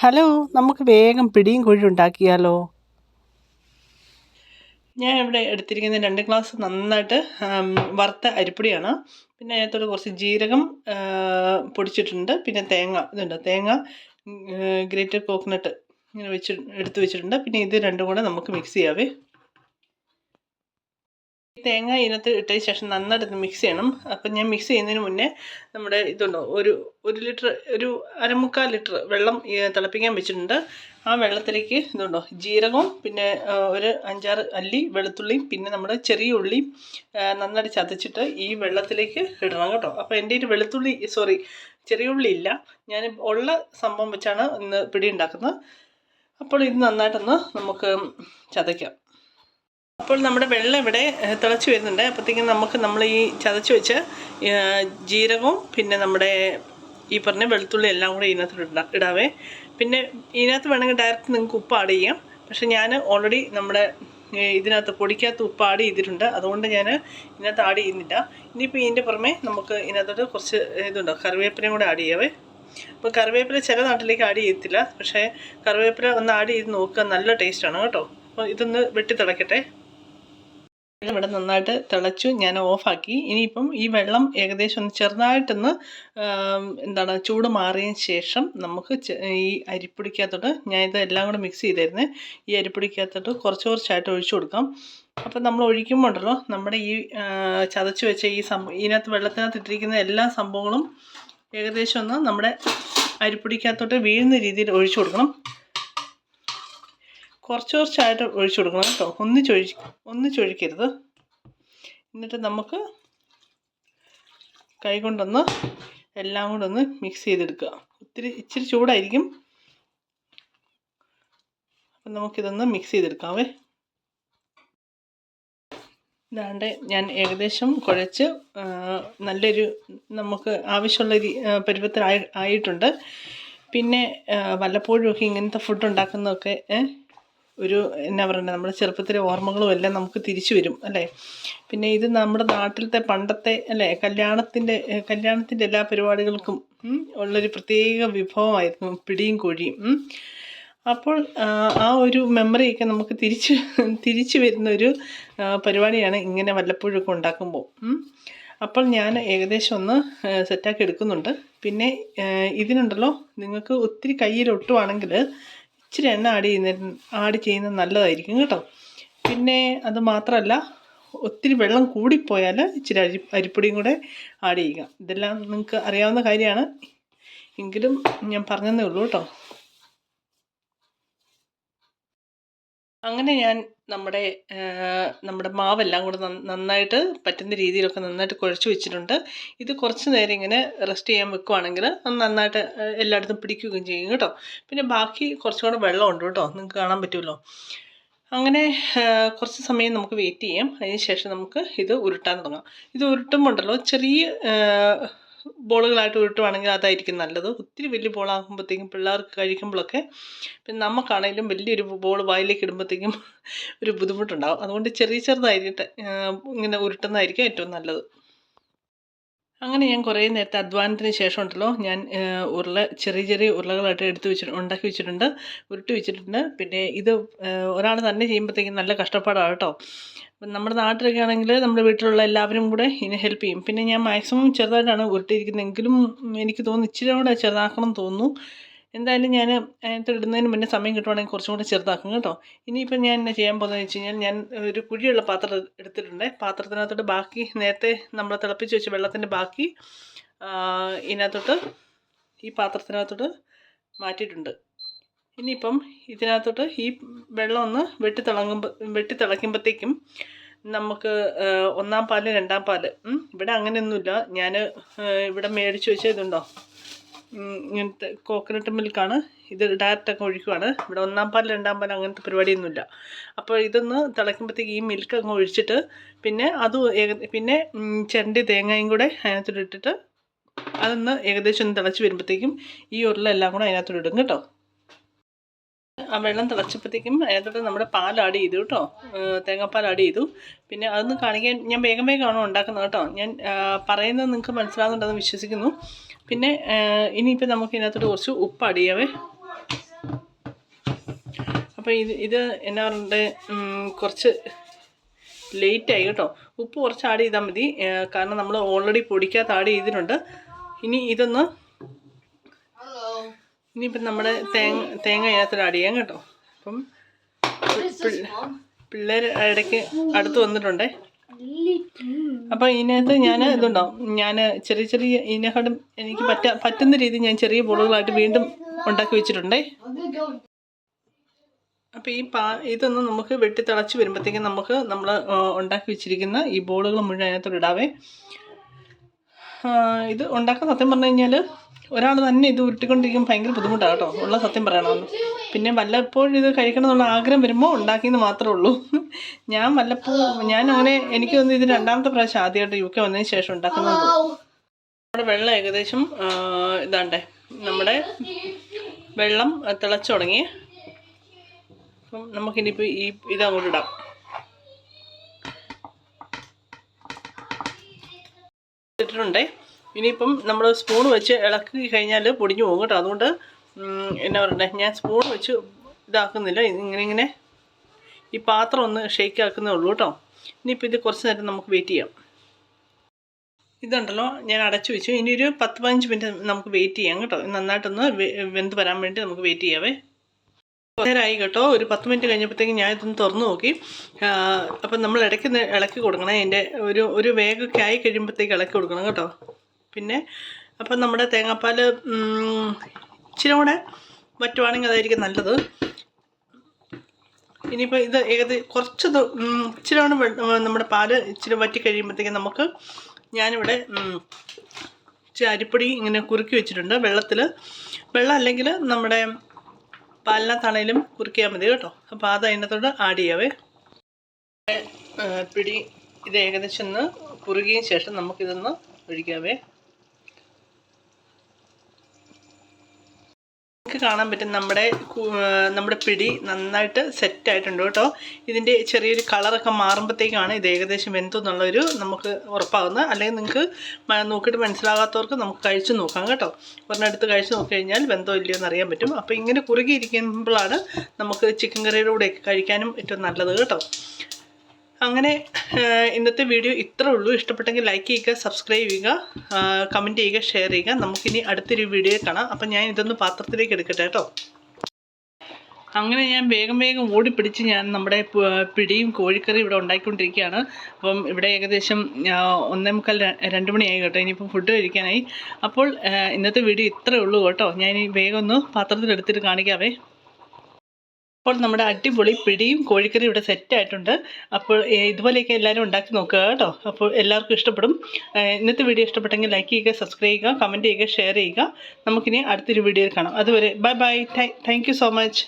Hello, നമുക്ക് വേഗം പിടിയും കോഴിയും ഉണ്ടാക്കിയാലോ? ഞാൻ ഇവിടെ എടുത്തിരിക്കുന്ന 2 ഗ്ലാസ് നന്നായിട്ട് വറുത്ത അരിപ്പൊടിയാണ്. പിന്നെ അതിനകത്തോട്ട് കുറച്ച് ജീരകം പൊടിച്ചിട്ടുണ്ട്. പിന്നെ തേങ്ങ ഗ്രേറ്റഡ് കോക്കനട്ട് ഇങ്ങനെ എടുത്ത് വെച്ചിട്ടുണ്ട്. പിന്നെ ഇത് രണ്ടും കൂടെ നമുക്ക് മിക്സ് ചെയ്യാവേ. തേങ്ങ ഇതിനകത്ത് ഇട്ടതിന് ശേഷം നന്നായിട്ട് മിക്സ് ചെയ്യണം. അപ്പം ഞാൻ മിക്സ് ചെയ്യുന്നതിന് മുന്നേ നമ്മുടെ ഇതുണ്ടോ, ഒരു ലിറ്റർ, ഒരു 1/4 ലിറ്റർ വെള്ളം തിളപ്പിക്കാൻ വെച്ചിട്ടുണ്ട്. ആ വെള്ളത്തിലേക്ക് ഇതുണ്ടോ ജീരകവും പിന്നെ ഒരു 5-6 അല്ലി വെളുത്തുള്ളിയും പിന്നെ നമ്മുടെ ചെറിയ ഉള്ളിയും നന്നായിട്ട് ചതച്ചിട്ട് ഈ വെള്ളത്തിലേക്ക് ഇടണം കേട്ടോ. അപ്പോൾ എൻ്റെ ഒരു ചെറിയ ഉള്ളി ഇല്ല, ഞാൻ ഉള്ള സംഭവം വെച്ചാണ് ഇന്ന് പിടി ഉണ്ടാക്കുന്നത്. അപ്പോൾ ഇത് നന്നായിട്ടൊന്ന് നമുക്ക് ചതയ്ക്കാം. അപ്പോൾ നമ്മുടെ വെള്ളം ഇവിടെ തിളച്ച് വരുന്നുണ്ട്. അപ്പോഴത്തേക്കും നമ്മൾ ഈ ചതച്ച് വെച്ച് ജീരകവും പിന്നെ നമ്മുടെ ഈ പറഞ്ഞ വെളുത്തുള്ളി എല്ലാം കൂടെ ഇതിനകത്ത് ഇടാവേ. പിന്നെ ഇതിനകത്ത് വേണമെങ്കിൽ ഡയറക്റ്റ് നിങ്ങൾക്ക് ഉപ്പ് ആഡ് ചെയ്യാം. പക്ഷേ ഞാൻ ഓൾറെഡി നമ്മുടെ ഇതിനകത്ത് പൊടിക്കകത്ത് ഉപ്പ് ആഡ് ചെയ്തിട്ടുണ്ട്, അതുകൊണ്ട് ഞാൻ ഇതിനകത്ത് ആഡ് ചെയ്യുന്നില്ല. ഇനിയിപ്പോൾ ഇതിൻ്റെ പുറമെ നമുക്ക് ഇതിനകത്തോട്ട് കുറച്ച് ഇതുണ്ടോ കറിവേപ്പിലയും കൂടെ ആഡ് ചെയ്യാവേ. അപ്പോൾ കറിവേപ്പില ചില നാട്ടിലേക്ക് ആഡ് ചെയ്യത്തില്ല, പക്ഷേ കറിവേപ്പില ഒന്ന് ആഡ് ചെയ്ത് നോക്കുക, നല്ല ടേസ്റ്റാണ് കേട്ടോ. അപ്പോൾ ഇതൊന്ന് വെട്ടി തിളക്കട്ടെ. ഇവിടെ നന്നായിട്ട് തിളച്ചു, ഞാൻ ഓഫാക്കി. ഇനിയിപ്പം ഈ വെള്ളം ഏകദേശം ഒന്ന് ചെറുതായിട്ടൊന്ന് ചൂട് മാറിയതിന് ശേഷം നമുക്ക് ഈ അരിപ്പൊടിക്കകത്തോട്ട്, ഞാൻ ഇതെല്ലാം കൂടെ മിക്സ് ചെയ്തായിരുന്നേ, ഈ അരിപ്പൊടിക്കകത്തോട്ട് കുറച്ച് കുറച്ചായിട്ട് ഒഴിച്ചു കൊടുക്കാം. അപ്പം നമ്മൾ ഒഴിക്കുമ്പോൾ ഉണ്ടല്ലോ, നമ്മുടെ ഈ ചതച്ച് വെച്ച ഇതിനകത്ത് വെള്ളത്തിനകത്ത് ഇട്ടിരിക്കുന്ന എല്ലാ സംഭവങ്ങളും ഏകദേശം ഒന്ന് നമ്മുടെ അരിപ്പൊടിക്കകത്തോട്ട് വീഴുന്ന രീതിയിൽ ഒഴിച്ചു കൊടുക്കണം. കുറച്ച് കുറച്ചായിട്ട് ഒഴിച്ചു കൊടുക്കണം കേട്ടോ, ഒന്നിച്ചൊഴിക്കരുത്. എന്നിട്ട് നമുക്ക് കൈ കൊണ്ടൊന്ന് എല്ലാം കൂടെ ഒന്ന് മിക്സ് ചെയ്തെടുക്കുക. ഇച്ചിരി ചൂടായിരിക്കും. അപ്പം നമുക്കിതൊന്ന് മിക്സ് ചെയ്തെടുക്കാവേ. ഇതാണ്ട് ഞാൻ ഏകദേശം കുഴച്ച് നല്ലൊരു നമുക്ക് ആവശ്യമുള്ള പരുവത്തിൽ ആയിട്ടുണ്ട്. പിന്നെ വല്ലപ്പോഴും ഒക്കെ ഇങ്ങനത്തെ ഫുഡ് ഉണ്ടാക്കുന്നതൊക്കെ ഒരു എന്നാ പറയണ്ടേ, നമ്മുടെ ചെറുപ്പത്തിലെ ഓർമ്മകളും എല്ലാം നമുക്ക് തിരിച്ചു വരും അല്ലേ. പിന്നെ ഇത് നമ്മുടെ നാട്ടിലത്തെ പണ്ടത്തെ അല്ലേ കല്യാണത്തിൻ്റെ എല്ലാ പരിപാടികൾക്കും ഉള്ളൊരു പ്രത്യേക വിഭവമായിരുന്നു പിടിയും കോഴിയും. അപ്പോൾ ആ ഒരു മെമ്മറിയൊക്കെ നമുക്ക് തിരിച്ചു വരുന്നൊരു പരിപാടിയാണ് ഇങ്ങനെ വല്ലപ്പോഴൊക്കെ ഉണ്ടാക്കുമ്പോൾ. അപ്പോൾ ഞാൻ ഏകദേശം ഒന്ന് സെറ്റാക്കി എടുക്കുന്നുണ്ട്. പിന്നെ ഇതിനുണ്ടല്ലോ, നിങ്ങൾക്ക് ഒത്തിരി കയ്യിൽ ഒട്ടുവാണെങ്കിൽ ഇച്ചിരി എണ്ണ ആഡ് ചെയ്യുന്നത് നല്ലതായിരിക്കും കേട്ടോ. പിന്നെ അത് മാത്രമല്ല, ഒത്തിരി വെള്ളം കൂടിപ്പോയാൽ ഇച്ചിരി അരിപ്പൊടിയും കൂടെ ആഡ് ചെയ്യുക. ഇതെല്ലാം നിങ്ങൾക്ക് അറിയാവുന്ന കാര്യമാണ്, എങ്കിലും ഞാൻ പറഞ്ഞതേ ഉള്ളൂ കേട്ടോ. അങ്ങനെ ഞാൻ നമ്മുടെ മാവെല്ലാം കൂടെ നന്നായിട്ട് പറ്റുന്ന രീതിയിലൊക്കെ നന്നായിട്ട് കുഴച്ച് വെച്ചിട്ടുണ്ട്. ഇത് കുറച്ച് നേരം ഇങ്ങനെ റെസ്റ്റ് ചെയ്യാൻ വെക്കുവാണെങ്കിൽ നന്നായിട്ട് എല്ലായിടത്തും പിടിക്കുകയും ചെയ്യും കേട്ടോ. പിന്നെ ബാക്കി കുറച്ചും കൂടെ വെള്ളമുണ്ട് കേട്ടോ, നിങ്ങൾക്ക് കാണാൻ പറ്റുമല്ലോ. അങ്ങനെ കുറച്ച് സമയം നമുക്ക് വെയിറ്റ് ചെയ്യാം. അതിന് ശേഷം നമുക്ക് ഇത് ഉരുട്ടാൻ തുടങ്ങാം. ഇത് ഉരുട്ടുമ്പോൾ ഉണ്ടല്ലോ, ചെറിയ ബോളുകളായിട്ട് ഉരുട്ടുവാണെങ്കിൽ അതായിരിക്കും നല്ലത്. ഒത്തിരി വലിയ ബോളാകുമ്പോഴത്തേക്കും പിള്ളേർക്ക് കഴിക്കുമ്പോഴൊക്കെ, പിന്നെ നമുക്കാണെങ്കിലും വലിയൊരു ബോൾ വായിലേക്ക് ഇടുമ്പോഴത്തേക്കും ഒരു ബുദ്ധിമുട്ടുണ്ടാകും. അതുകൊണ്ട് ചെറുതായിട്ട് ഇങ്ങനെ ഉരുട്ടുന്നതായിരിക്കും ഏറ്റവും നല്ലത്. അങ്ങനെ ഞാൻ കുറേ നേരത്തെ അധ്വാനത്തിന് ശേഷം ഉണ്ടല്ലോ, ഞാൻ ചെറിയ ഉരുളകളായിട്ട് ഉണ്ടാക്കി വെച്ചിട്ടുണ്ട്, ഉരുട്ടി വെച്ചിട്ടുണ്ട്. പിന്നെ ഇത് ഒരാൾ തന്നെ ചെയ്യുമ്പോഴത്തേക്കും നല്ല കഷ്ടപ്പാടാണ് കേട്ടോ. നമ്മുടെ നാട്ടിലൊക്കെ ആണെങ്കിൽ നമ്മുടെ വീട്ടിലുള്ള എല്ലാവരും കൂടെ ഇതിനെ ഹെൽപ്പ് ചെയ്യും. പിന്നെ ഞാൻ മാക്സിമം ചെറുതായിട്ടാണ് ഉരുട്ടിയിരിക്കുന്നതെങ്കിലും എനിക്ക് തോന്നുന്നു ഇച്ചിരി കൂടെ ചെറുതാക്കണം തോന്നുന്നു. എന്തായാലും ഞാൻ അതിനകത്ത് ഇടുന്നതിന് മുന്നേ സമയം കിട്ടുവാണെങ്കിൽ കുറച്ചും കൂടെ ചെറുതാക്കും കേട്ടോ. ഇനിയിപ്പം ഞാൻ എന്നാ ചെയ്യാൻ പോകുന്നതെന്ന് വെച്ച് കഴിഞ്ഞാൽ, ഞാൻ ഒരു കുഴിയുള്ള പാത്രം എടുത്തിട്ടുണ്ട്. പാത്രത്തിനകത്തോട്ട് ബാക്കി നേരത്തെ നമ്മൾ തിളപ്പിച്ച് വെച്ച വെള്ളത്തിൻ്റെ ബാക്കി ഇതിനകത്തോട്ട് ഈ പാത്രത്തിനകത്തോട്ട് മാറ്റിയിട്ടുണ്ട്. ഇനിയിപ്പം ഇതിനകത്തോട്ട് ഈ വെള്ളം ഒന്ന് വെട്ടി തിളയ്ക്കുമ്പോഴത്തേക്കും നമുക്ക് 1-ാം പാല് 2-ാം പാല്, ഇവിടെ അങ്ങനെയൊന്നുമില്ല. ഞാൻ ഇവിടെ മേടിച്ച് വെച്ച ഇതുണ്ടോ, ഇങ്ങനത്തെ കോക്കനട്ട് മിൽക്കാണ്. ഇത് ഡയറക്റ്റൊക്കെ ഒഴിക്കുവാണ്. ഇവിടെ 1-ാം പാൽ 2-ാം പാൽ അങ്ങനത്തെ പരിപാടിയൊന്നുമില്ല. അപ്പോൾ ഇതൊന്ന് തിളയ്ക്കുമ്പോഴത്തേക്ക് ഈ മിൽക്ക് അങ്ങ് ഒഴിച്ചിട്ട് പിന്നെ പിന്നെ ചിരണ്ടി തേങ്ങയും കൂടെ അതിനകത്തോട്ട് ഇട്ടിട്ട് അതൊന്ന് ഏകദേശം ഒന്ന് തിളച്ച് വരുമ്പോഴത്തേക്കും ഈ ഉരുളെല്ലാം കൂടെ അതിനകത്തോട്ട് ഇടും കേട്ടോ. ആ വെള്ളം തിളച്ചപ്പോഴത്തേക്കും അതിനകത്തോട്ട് നമ്മുടെ പാൽ ആഡ് ചെയ്തു കേട്ടോ, തേങ്ങാപ്പാൽ ആഡ് ചെയ്തു. പിന്നെ അതൊന്ന് കാണിക്കാൻ ഞാൻ വേഗമാണ് ഉണ്ടാക്കുന്നത് കേട്ടോ. ഞാൻ പറയുന്നത് നിങ്ങൾക്ക് മനസ്സിലാകുന്നുണ്ടെന്ന് വിശ്വസിക്കുന്നു. പിന്നെ ഇനിയിപ്പോൾ നമുക്ക് ഇതിനകത്തോട്ട് കുറച്ച് ഉപ്പ് ആഡ് ചെയ്യാവേ. അപ്പോൾ ഇത് എന്നാ പറഞ്ഞിട്ട് കുറച്ച് ലേറ്റായി കേട്ടോ. ഉപ്പ് കുറച്ച് ആഡ് ചെയ്താൽ മതി, കാരണം നമ്മൾ ഓൾറെഡി പൊടിക്കകത്ത് ആഡ് ചെയ്തിട്ടുണ്ട്. ഇനി ഇനിയിപ്പം നമ്മുടെ തേങ്ങ അതിനകത്ത് ആഡ് ചെയ്യാം കേട്ടോ. അപ്പം പിള്ളേർ ഇടയ്ക്ക് അടുത്ത് വന്നിട്ടുണ്ടേ. അപ്പോൾ ഇതിനകത്ത് ഞാൻ ചെറിയ ഇതിനെക്കാട്ടും എനിക്ക് പറ്റുന്ന രീതി ഞാൻ ചെറിയ ബോളുകളായിട്ട് വീണ്ടും ഉണ്ടാക്കി വെച്ചിട്ടുണ്ടേ. അപ്പോൾ ഇതൊന്ന് നമുക്ക് വെട്ടി തിളച്ച് വരുമ്പോഴത്തേക്കും നമ്മൾ ഉണ്ടാക്കി വെച്ചിരിക്കുന്ന ഈ ബോളുകൾ മുഴുവൻ അതിനകത്തോട് ഇടാവേ. ഇത് ഉണ്ടാക്കാൻ സത്യം പറഞ്ഞു കഴിഞ്ഞാൽ ഒരാൾ തന്നെ ഇത് ഉരുട്ടിക്കൊണ്ടിരിക്കുമ്പോൾ ഭയങ്കര ബുദ്ധിമുട്ടാണ് കേട്ടോ, ഉള്ള സത്യം പറയണമെന്ന്. പിന്നെ വല്ലപ്പോഴും ഇത് കഴിക്കണം എന്നുള്ള ആഗ്രഹം വരുമ്പോൾ ഉണ്ടാക്കിയെന്ന് മാത്രമേ ഉള്ളൂ. ഞാൻ അങ്ങനെ എനിക്ക് തോന്നുന്നു ഇത് രണ്ടാമത്തെ പ്രാവശ്യം ആദ്യമായിട്ട് UK വന്നതിന് ശേഷം ഉണ്ടാക്കുന്നത്. നമ്മുടെ വെള്ളം ഏകദേശം ഇതാണ്ടേ, നമ്മുടെ വെള്ളം തിളച്ചു തുടങ്ങി. അപ്പം നമുക്കിനിയിപ്പോൾ ഇതങ്ങോട്ട് ഇടാം. ഇട്ടിട്ടുണ്ടേ. ഇനിയിപ്പം നമ്മൾ സ്പൂൺ വെച്ച് ഇളക്കി കഴിഞ്ഞാൽ പൊടിഞ്ഞു പോകും കേട്ടോ. അതുകൊണ്ട് എന്നാ പറയണ്ടേ, ഞാൻ സ്പൂൺ വെച്ച് ഇതാക്കുന്നില്ല, ഇങ്ങനെ ഈ പാത്രം ഒന്ന് ഷേക്ക് ആക്കുന്നേ ഉള്ളൂ കേട്ടോ. ഇനിയിപ്പോൾ ഇത് കുറച്ച് നേരം നമുക്ക് വെയിറ്റ് ചെയ്യാം. ഇതുണ്ടല്ലോ ഞാൻ അടച്ചു വെച്ചു. ഇനി ഒരു 10-15 മിനിറ്റ് നമുക്ക് വെയിറ്റ് ചെയ്യാം കേട്ടോ. നന്നായിട്ടൊന്ന് വെന്ത് വരാൻ വേണ്ടി നമുക്ക് വെയിറ്റ് ചെയ്യാവേ. നേരമായി കേട്ടോ. ഒരു 10 മിനിറ്റ് കഴിഞ്ഞപ്പോഴത്തേക്കും ഞാൻ ഇതൊന്ന് തുറന്നു നോക്കി. അപ്പം നമ്മൾ ഇളക്കി കൊടുക്കണം. അതിൻ്റെ ഒരു വേഗമൊക്കെ ആയി കഴിയുമ്പോഴത്തേക്ക് ഇളക്കി കൊടുക്കണം കേട്ടോ. പിന്നെ അപ്പം നമ്മുടെ തേങ്ങാപ്പാൽ ഇച്ചിരി കൂടെ വറ്റുവാണെങ്കിൽ അതായിരിക്കും നല്ലത്. ഇനിയിപ്പോൾ ഇത് കുറച്ച് ഇച്ചിരി കൂടെ നമ്മുടെ പാല് ഇച്ചിരി വറ്റി കഴിയുമ്പോഴത്തേക്കും ഞാനിവിടെ ഇച്ചിരി അരിപ്പൊടി ഇങ്ങനെ കുറുക്കി വെച്ചിട്ടുണ്ട് വെള്ളം അല്ലെങ്കിൽ നമ്മുടെ പാലിനകത്താണേലും കുറുക്കിയാൽ മതി കേട്ടോ. അപ്പോൾ അത് അതിനകത്തോട് ആഡ് ചെയ്യാവേ. പിടി ഇത് ഏകദേശം ഒന്ന് കുറുകിയതിന് ശേഷം നമുക്കിതൊന്ന് ഒഴിക്കാവേ. കാണാൻ പറ്റും നമ്മുടെ പിടി നന്നായിട്ട് സെറ്റായിട്ടുണ്ട് കേട്ടോ. ഇതിൻ്റെ ചെറിയൊരു കളറൊക്കെ മാറുമ്പോഴത്തേക്കാണ് ഇത് ഏകദേശം വെന്തെന്നുള്ളൊരു നമുക്ക് ഉറപ്പാകുന്നത്. അല്ലെങ്കിൽ നിങ്ങൾക്ക് നോക്കിയിട്ട് മനസ്സിലാകാത്തവർക്ക് നമുക്ക് കഴിച്ച് നോക്കാം കേട്ടോ. ഒരെണ്ണെടുത്ത് കഴിച്ച് നോക്കിക്കഴിഞ്ഞാൽ വെന്തോ ഇല്ലയോ എന്ന് അറിയാൻ പറ്റും. അപ്പോൾ ഇങ്ങനെ കുറുകിയിരിക്കുമ്പോഴാണ് നമുക്ക് ചിക്കൻ കറിയുടെ കൂടെയൊക്കെ കഴിക്കാനും ഏറ്റവും നല്ലത് കേട്ടോ. അങ്ങനെ ഇന്നത്തെ വീഡിയോ ഇത്രേ ഉള്ളൂ. ഇഷ്ടപ്പെട്ടെങ്കിൽ ലൈക്ക് ചെയ്യുക, സബ്സ്ക്രൈബ് ചെയ്യുക, കമൻറ്റ് ചെയ്യുക, ഷെയർ ചെയ്യുക. നമുക്കിനി അടുത്തൊരു വീഡിയോ കാണാം. അപ്പം ഞാൻ ഇതൊന്ന് പാത്രത്തിലേക്ക് എടുക്കട്ടെ കേട്ടോ. അങ്ങനെ ഞാൻ വേഗം ഓടിപ്പിടിച്ച് ഞാൻ നമ്മുടെ പിടിയും കോഴിക്കറി ഇവിടെ ഉണ്ടാക്കിക്കൊണ്ടിരിക്കുകയാണ്. അപ്പം ഇവിടെ ഏകദേശം 1:45-2 മണിയായി കേട്ടോ. ഇനിയിപ്പം ഫുഡ് കഴിക്കാനായി. അപ്പോൾ ഇന്നത്തെ വീഡിയോ ഇത്രേ ഉള്ളൂ കേട്ടോ. ഞാൻ വേഗം ഒന്ന് പാത്രത്തിലെടുത്തിട്ട് കാണിക്കാവേ. അപ്പോൾ നമ്മുടെ അടിപൊളി പിടിയും കോഴിക്കറിയും ഇവിടെ സെറ്റായിട്ടുണ്ട്. അപ്പോൾ ഇതുപോലെയൊക്കെ എല്ലാവരും ഉണ്ടാക്കി നോക്കുക കേട്ടോ. അപ്പോൾ എല്ലാവർക്കും ഇഷ്ടപ്പെടും. ഇന്നത്തെ വീഡിയോ ഇഷ്ടപ്പെട്ടെങ്കിൽ ലൈക്ക് ചെയ്യുക, സബ്സ്ക്രൈബ് ചെയ്യുക, കമൻറ്റ് ചെയ്യുക, ഷെയർ ചെയ്യുക. നമുക്കിനി അടുത്തൊരു വീഡിയോയിൽ കാണാം. അതുവരെ bye. Thank you so much.